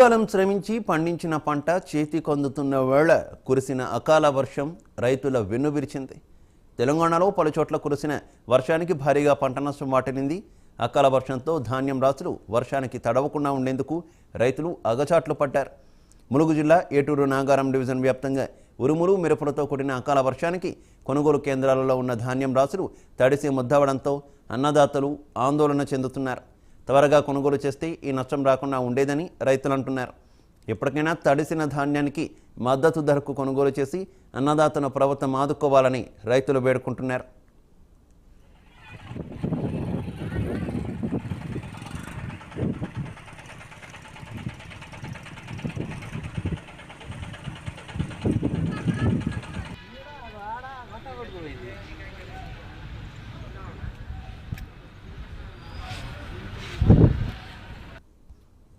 కాలం శ్రమించి పండించిన పంట చేతికందుతున్న వేళ కురిసిన అకాల వర్షం రైతుల వెన్నువిరిచింది. తెలంగాణలో పలుచోట్ల కురిసిన వర్షానికి భారీగా పంట నష్టం వాటిల్లింది. అకాల వర్షంతో ధాన్యం రాసులు వర్షానికి తడవకుండా ఉండేందుకు రైతులు అగచాట్లు పడ్డారు. ములుగు జిల్లా ఏటూరు నాగారం డివిజన్ వ్యాప్తంగా ఉరుములు మెరుపులతో కూడిన అకాల వర్షానికి కొనుగోలు కేంద్రాలలో ఉన్న ధాన్యం రాసులు తడిసి ముద్దవడంతో అన్నదాతలు ఆందోళన చెందుతున్నారు. త్వరగా కొనుగోలు చేస్తే ఈ నష్టం రాకుండా ఉండేదని రైతులు అంటున్నారు. ఎప్పటికైనా తడిసిన ధాన్యానికి మద్దతు ధరకు కొనుగోలు చేసి అన్నదాతను ప్రభుత్వం ఆదుకోవాలని రైతులు వేడుకుంటున్నారు.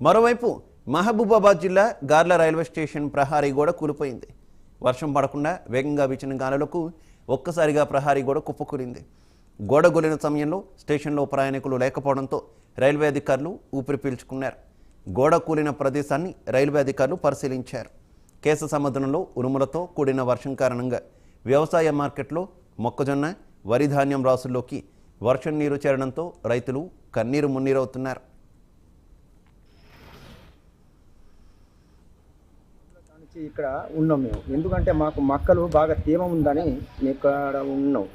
మరోవైపు మహబూబాబాద్ జిల్లా గార్ల రైల్వే స్టేషన్ ప్రహారీ గోడ కూలిపోయింది. వర్షం పడకుండా వేగంగా వీచిన గాలులకు ఒక్కసారిగా ప్రహారీ గోడ కుప్పకూలింది. గోడ కూలిన సమయంలో స్టేషన్లో ప్రయాణికులు లేకపోవడంతో రైల్వే అధికారులు ఊపిరి పీల్చుకున్నారు. గోడ కూలిన ప్రదేశాన్ని రైల్వే అధికారులు పరిశీలించారు. కేసు సముద్రంలో ఉరుములతో కూడిన వర్షం కారణంగా వ్యవసాయ మార్కెట్లో మొక్కజొన్న, వరి ధాన్యం రాసుల్లోకి వర్షం నీరు చేరడంతో రైతులు కన్నీరు మున్నీరవుతున్నారు. ఇక్కడ ఉన్నాం మేము, ఎందుకంటే మాకు మొక్కలు బాగా తేమ ఉందని మేము ఇక్కడ ఉన్నాం.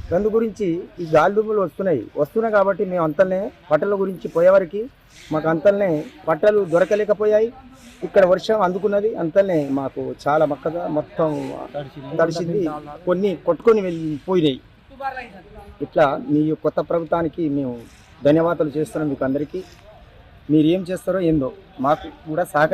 దాని గురించి ఈ గాలిదుమ్ములు వస్తున్నాయి కాబట్టి మేము అంతనే పట్టల గురించి పోయేవారికి మాకు అంతనే పట్టలు దొరకలేకపోయాయి. ఇక్కడ వర్షం అందుకున్నది అంతనే మాకు చాలా మక్కగా మొత్తం తడిసింది, కొన్ని కొట్టుకొని వెళ్ళిపోయినాయి. ఇట్లా మీ కొత్త ప్రభుత్వానికి మేము ధన్యవాదాలు చేస్తున్నాం. మీకు అందరికీ మీరు ఏం చేస్తారో ఏందో మాకు కూడా సహకారం